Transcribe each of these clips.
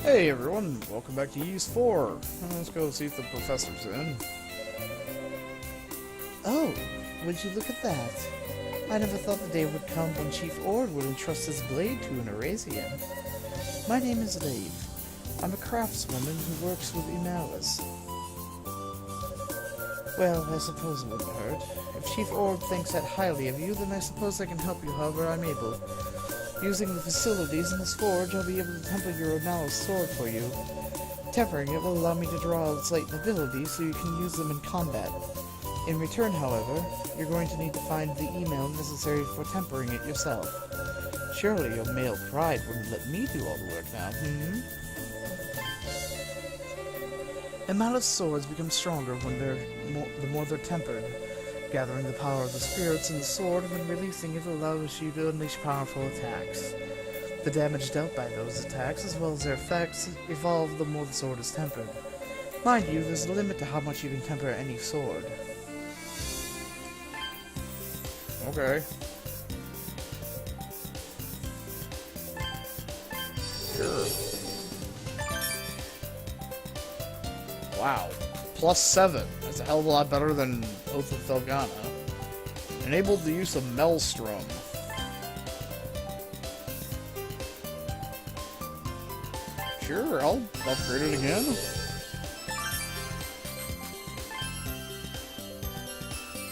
Hey everyone, welcome back to Use 4. Let's go see if the professor's in. Oh, would you look at that? I never thought the day would come when Chief Ord would entrust his blade to an Arasian. My name is Lave. I'm a craftswoman who works with Emalis. Well, I suppose it wouldn't hurt. If Chief Ord thinks that highly of you, then I suppose I can help you however I'm able. Using the facilities in this forge, I'll be able to temper your Emalis sword for you. Tempering it will allow me to draw its latent abilities so you can use them in combat. In return, however, you're going to need to find the email necessary for tempering it yourself. Surely your male pride wouldn't let me do all the work now, Emalis swords become stronger when the more they're tempered. Gathering the power of the spirits in the sword and then releasing it allows you to unleash powerful attacks. The damage dealt by those attacks, as well as their effects, evolve the more the sword is tempered. Mind you, there's a limit to how much you can temper any sword. Okay. Sure. Wow. +7. That's a hell of a lot better than Oath of Felgana. Enabled the use of Maelstrom. Sure, I'll upgrade it again.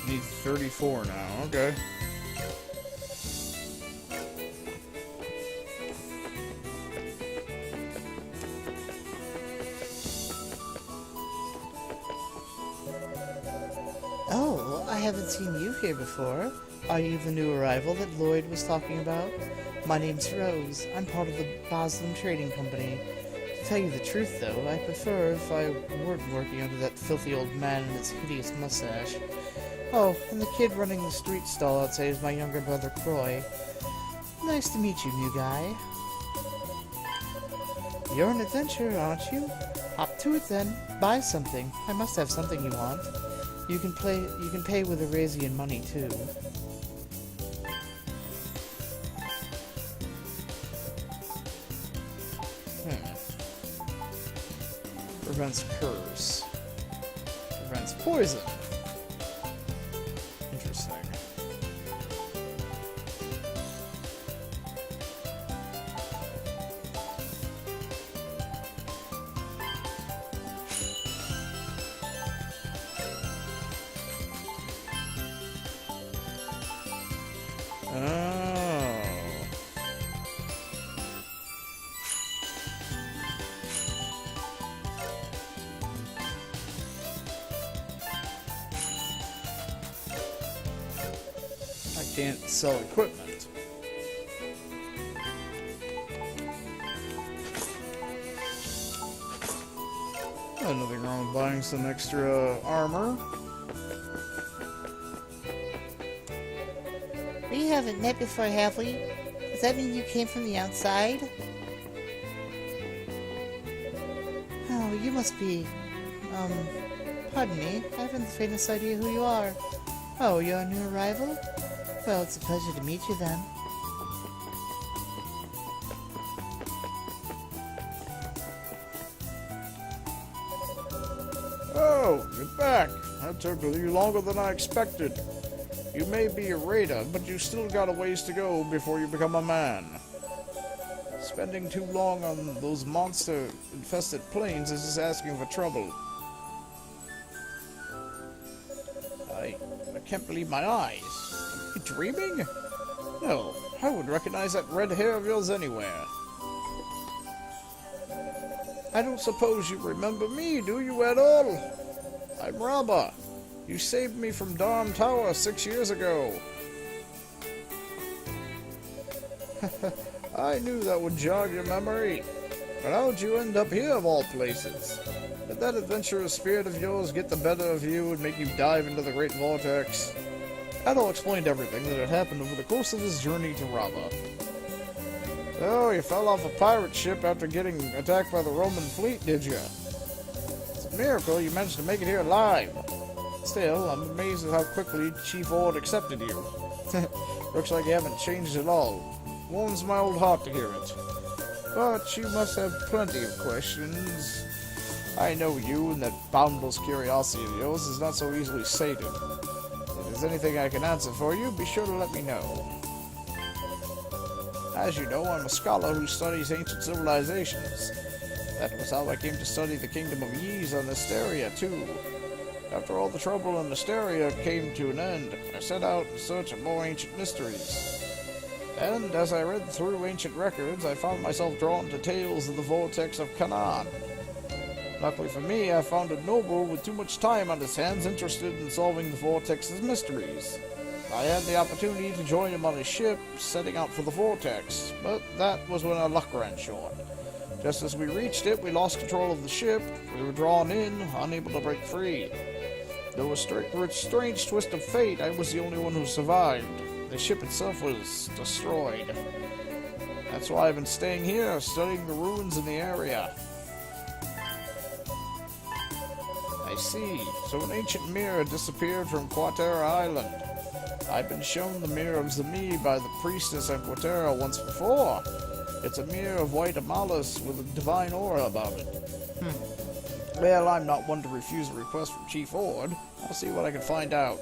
Need 34 now, okay. Oh, I haven't seen you here before. Are you the new arrival that Lloyd was talking about? My name's Rose. I'm part of the Boslem Trading Company. To tell you the truth, though, I prefer if I weren't working under that filthy old man and his hideous mustache. Oh, and the kid running the street stall outside is my younger brother, Croy. Nice to meet you, new guy. You're an adventurer, aren't you? Hop to it then. Buy something. I must have something you want. You can pay with Arasian money, too. Prevents curse. Prevents poison. Interesting. Oh. I can't sell equipment. Nothing wrong with buying some extra armor. We haven't met before, have we? Does that mean you came from the outside? Oh, you must be... pardon me. I haven't the faintest idea who you are. Oh, you're a new arrival? Well, it's a pleasure to meet you then. Oh, you're back. That took you longer than I expected. You may be a raider, but you still got a ways to go before you become a man. Spending too long on those monster-infested plains is just asking for trouble. I can't believe my eyes. Are you dreaming? No, I would recognize that red hair of yours anywhere. I don't suppose you remember me, do you at all? I'm Rabba. You saved me from Darm Tower 6 years ago. I knew that would jog your memory. But how'd you end up here of all places? Did that adventurous spirit of yours get the better of you and make you dive into the Great Vortex? Adol explained everything that had happened over the course of his journey to Rabba. Oh, you fell off a pirate ship after getting attacked by the Roman fleet, did you? It's a miracle you managed to make it here alive. Still, I'm amazed at how quickly Chief Ord accepted you. Looks like you haven't changed at all. Warms my old heart to hear it. But you must have plenty of questions. I know you, and that boundless curiosity of yours is not so easily sated. If there's anything I can answer for you, be sure to let me know. As you know, I'm a scholar who studies ancient civilizations. That was how I came to study the kingdom of Ys on Asteria, too. After all the trouble on Asteria came to an end, I set out in search of more ancient mysteries. And as I read through ancient records, I found myself drawn to tales of the vortex of Canaan. Luckily for me, I found a noble with too much time on his hands interested in solving the vortex's mysteries. I had the opportunity to join him on his ship, setting out for the vortex, but that was when our luck ran short. Just as we reached it, we lost control of the ship. We were drawn in, unable to break free. Though through a strange twist of fate, I was the only one who survived. The ship itself was destroyed. That's why I've been staying here, studying the ruins in the area. I see. So an ancient mirror disappeared from Quatera Island. I've been shown the mirror of Zami by the priestess on Quatera once before. It's a mirror of white amalus with a divine aura about it. Well, I'm not one to refuse a request from Chief Ord. I'll see what I can find out.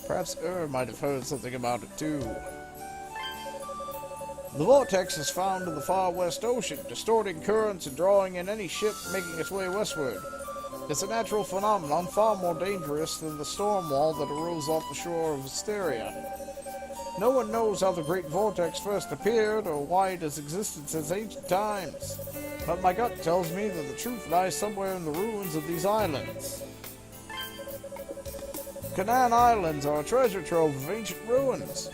Perhaps might have heard something about it too. The vortex is found in the far west ocean, distorting currents and drawing in any ship making its way westward. It's a natural phenomenon far more dangerous than the storm wall that arose off the shore of Asteria. No one knows how the Great Vortex first appeared or why it has existed since ancient times. But my gut tells me that the truth lies somewhere in the ruins of these islands. Canaan Islands are a treasure trove of ancient ruins.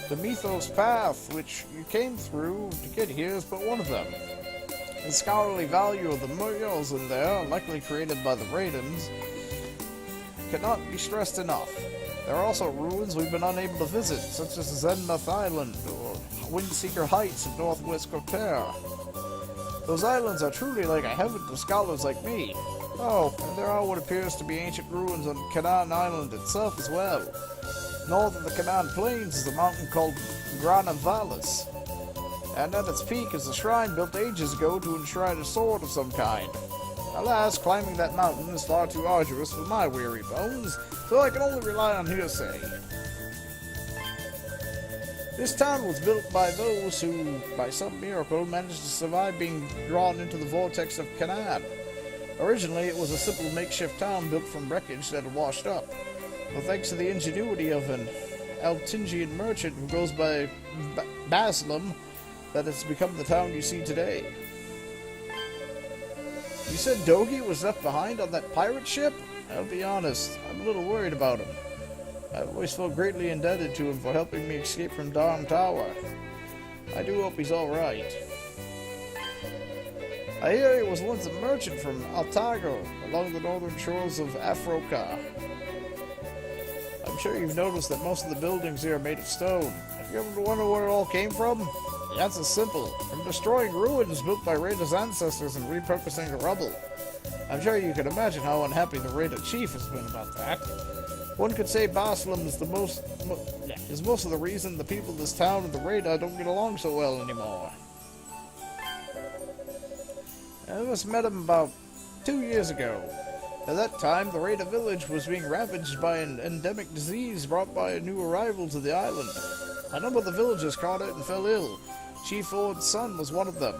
The Mythos Path, which you came through to get here, is but one of them. The scholarly value of the murals in there, likely created by the Raidens, cannot be stressed enough. There are also ruins we've been unable to visit, such as Zenmoth Island or Windseeker Heights in northwest Quatera. Those islands are truly like a heaven to scholars like me. Oh, and there are what appears to be ancient ruins on Canaan Island itself as well. North of the Canaan Plains is a mountain called Grana Vallis, and at its peak is a shrine built ages ago to enshrine a sword of some kind. Alas, climbing that mountain is far too arduous for my weary bones, so I can only rely on hearsay. This town was built by those who, by some miracle, managed to survive being drawn into the vortex of Canaan. Originally, it was a simple makeshift town built from wreckage that had washed up, but thanks to the ingenuity of an Altingian merchant who goes by Baslam, that it's become the town you see today. You said Dogi was left behind on that pirate ship? I'll be honest, I'm a little worried about him. I've always felt greatly indebted to him for helping me escape from Darm Tower. I do hope he's alright. I hear he was once a merchant from Altago, along the northern shores of Afroka. I'm sure you've noticed that most of the buildings here are made of stone. Have you ever wondered where it all came from? The answer's simple. From destroying ruins built by Raida's ancestors and repurposing the rubble. I'm sure you can imagine how unhappy the Raida chief has been about that. One could say Baslam is most of the reason the people of this town and the Raida don't get along so well anymore. I just met him about 2 years ago. At that time, the Raida village was being ravaged by an endemic disease brought by a new arrival to the island. A number of the villagers caught it and fell ill. Chief Ord's son was one of them.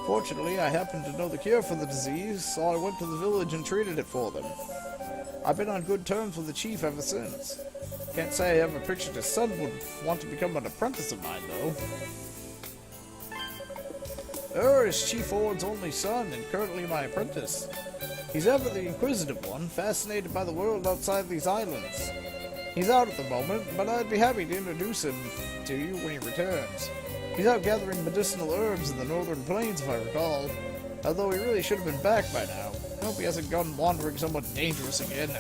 Fortunately, I happened to know the cure for the disease, so I went to the village and treated it for them. I've been on good terms with the chief ever since. Can't say I ever pictured his son would want to become an apprentice of mine, though. Is Chief Ord's only son and currently my apprentice. He's ever the inquisitive one, fascinated by the world outside these islands. He's out at the moment, but I'd be happy to introduce him to you when he returns. He's out gathering medicinal herbs in the northern plains, if I recall. Although he really should have been back by now. I hope he hasn't gone wandering somewhat dangerous again.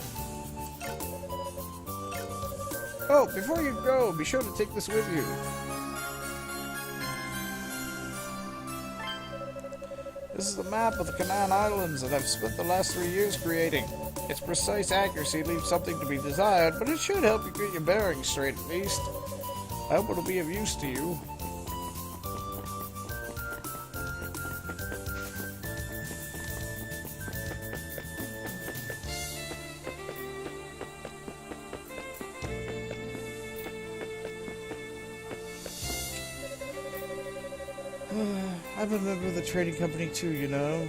Oh, before you go, be sure to take this with you. This is the map of the Canaan Islands that I've spent the last 3 years creating. Its precise accuracy leaves something to be desired, but it should help you get your bearings straight at least. I hope it'll be of use to you. I'm a member of the trading company too, you know.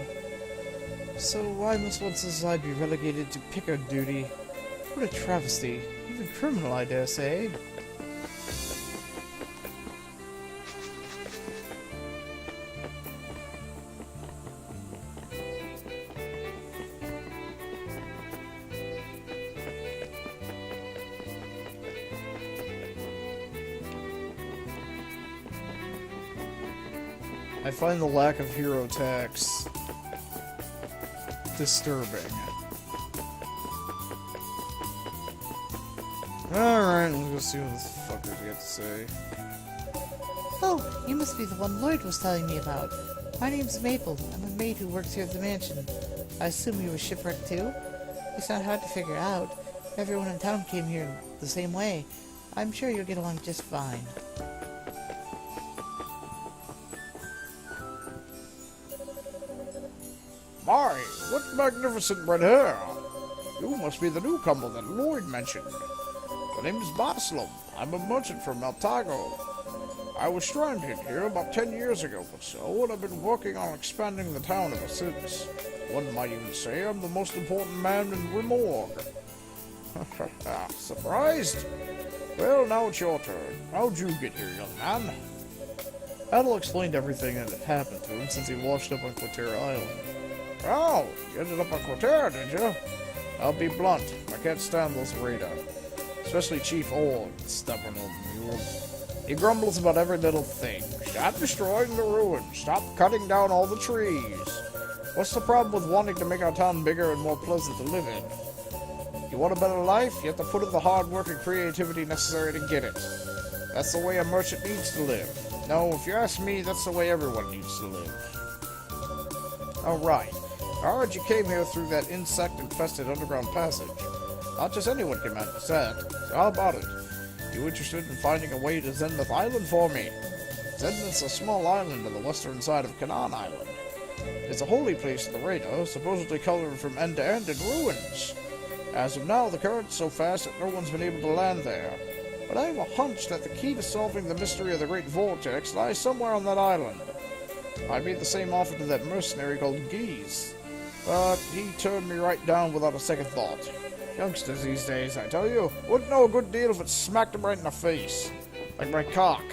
So why must one side be relegated to picker duty? What a travesty. Even criminal, I dare say. I find the lack of hero tax disturbing. Alright, let's go see what this fuckers got to say. Oh, you must be the one Lloyd was telling me about. My name's Maple. I'm a maid who works here at the mansion. I assume you were shipwrecked too? It's not hard to figure out. Everyone in town came here the same way. I'm sure you'll get along just fine. My, what magnificent red hair! You must be the newcomer that Lloyd mentioned. The name is Baslam. I'm a merchant from Maltago. I was stranded here about 10 years ago or so, and I've been working on expanding the town ever since. One might even say I'm the most important man in Rimorg. Surprised? Well, now it's your turn. How'd you get here, young man? Adel explained everything that had happened to him since he washed up on Quatera Island. Oh, you ended up on Quatera, did you? I'll be blunt. I can't stand those radar. Especially Chief Org, stubborn old mule. He grumbles about every little thing. Stop destroying the ruins. Stop cutting down all the trees. What's the problem with wanting to make our town bigger and more pleasant to live in? You want a better life? You have to put in the hard work and creativity necessary to get it. That's the way a merchant needs to live. No, if you ask me, that's the way everyone needs to live. Alright. I heard you came here through that insect-infested underground passage. Not just anyone can manage that. So how about it? You interested in finding a way to Zenith Island for me? Zenith's a small island on the western side of Canaan Island. It's a holy place in the radar, supposedly covered from end to end in ruins. As of now, the current's so fast that no one's been able to land there. But I have a hunch that the key to solving the mystery of the Great Vortex lies somewhere on that island. I made the same offer to that mercenary called Geese, but he turned me right down without a second thought. Youngsters these days, I tell you, wouldn't know a good deal if it smacked them right in the face. Like my cock.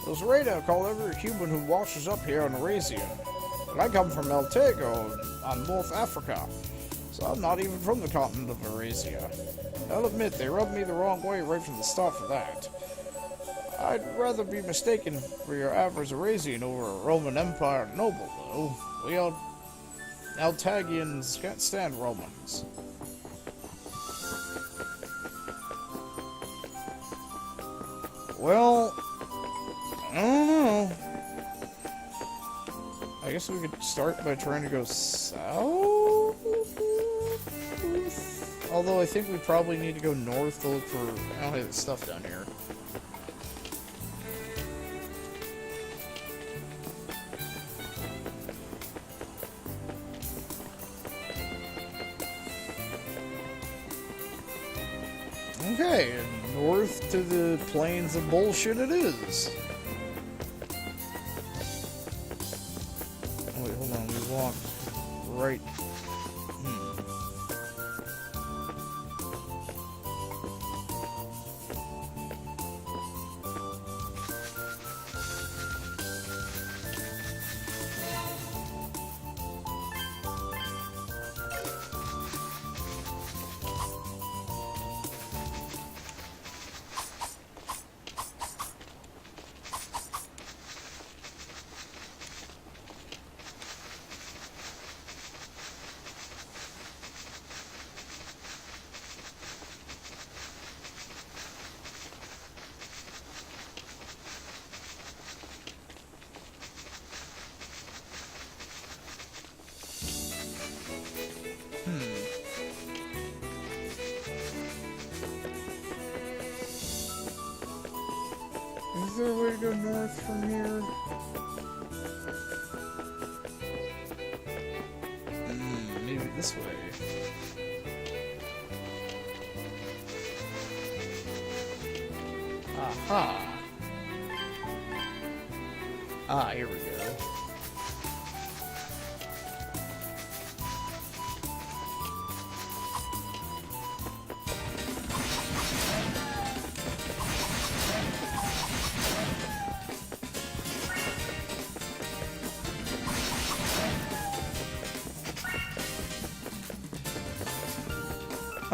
Those radar call every human who washes up here an Eurasian. But I come from Maltago, on North Africa, so I'm not even from the continent of Eurasia. I'll admit, they rubbed me the wrong way right from the start for that. I'd rather be mistaken for your average Eurasian over a Roman Empire noble, though. We Altagians can't stand Romans. Well, I don't know. I guess we could start by trying to go south? Although I think we probably need to go north to look for any of the stuff down here. Okay, and north to the plains of bullshit it is. Wait, hold on, we walked right. Is there a way to go north from here? Maybe this way. Aha! Ah, here we go.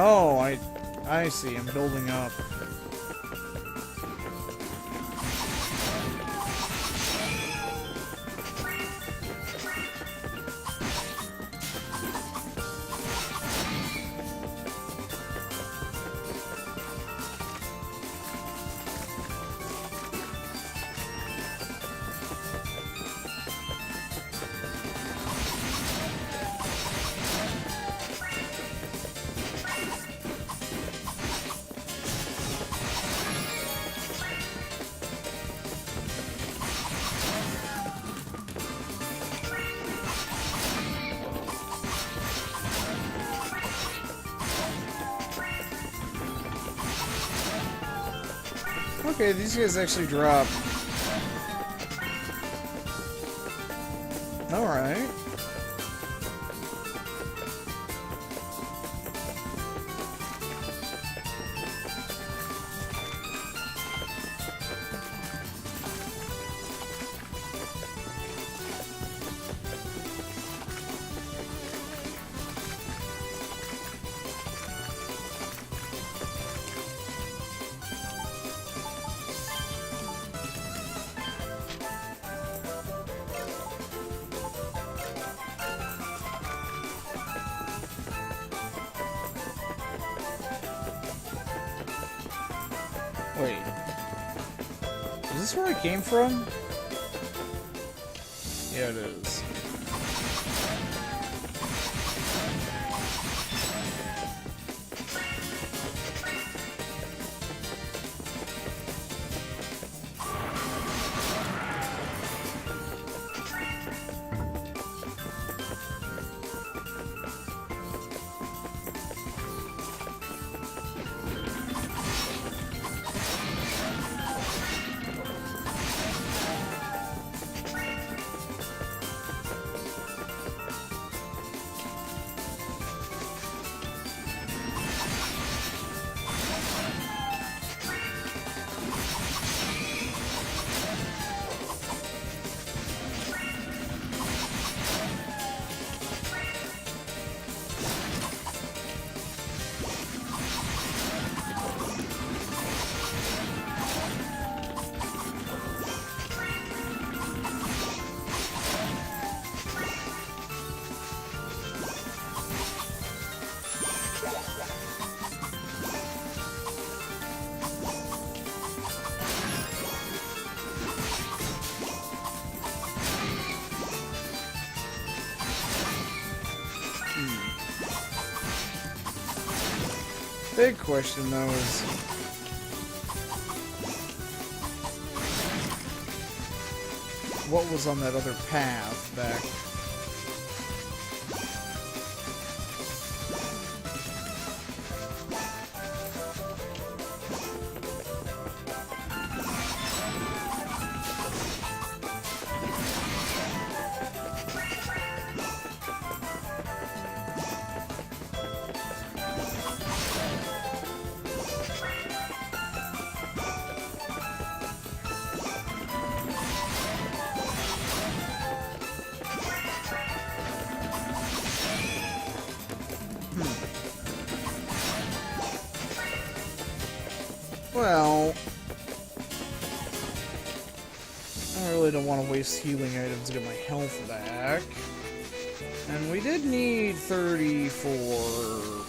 Oh, I see. I'm building up. Okay, these guys actually drop. Alright. Wait. Is this where I came from? Yeah, it is. Big question though is what was on that other path back? Well, I really don't want to waste healing items to get my health back. And we did need 34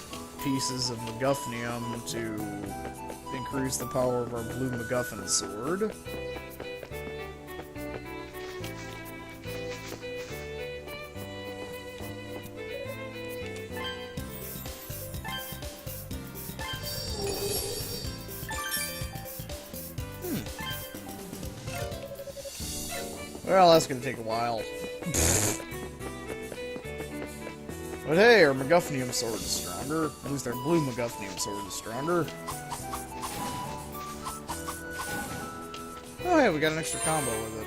pieces of MacGuffinium to increase the power of our blue MacGuffin sword. Well, that's gonna take a while. But hey, our MacGuffinium sword is stronger. At least our blue MacGuffinium sword is stronger. Oh yeah, we got an extra combo with it.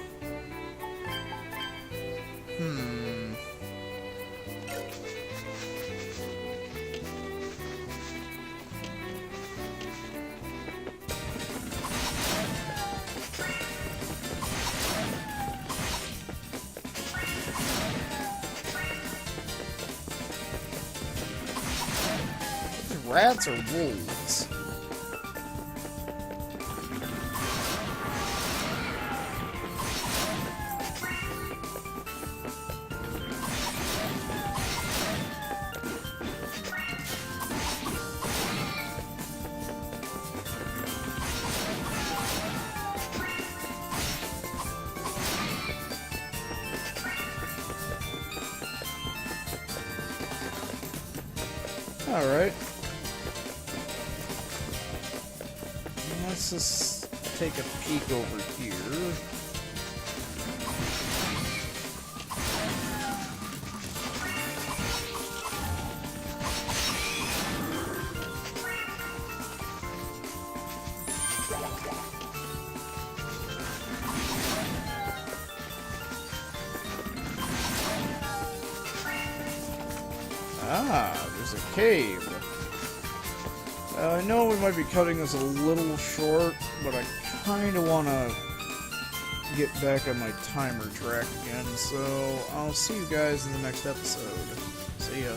Rats or wolves? Alright. Let's just take a peek over here. Ah, there's a cave. I know we might be cutting this a little short, but I kind of want to get back on my timer track again, so I'll see you guys in the next episode. See ya.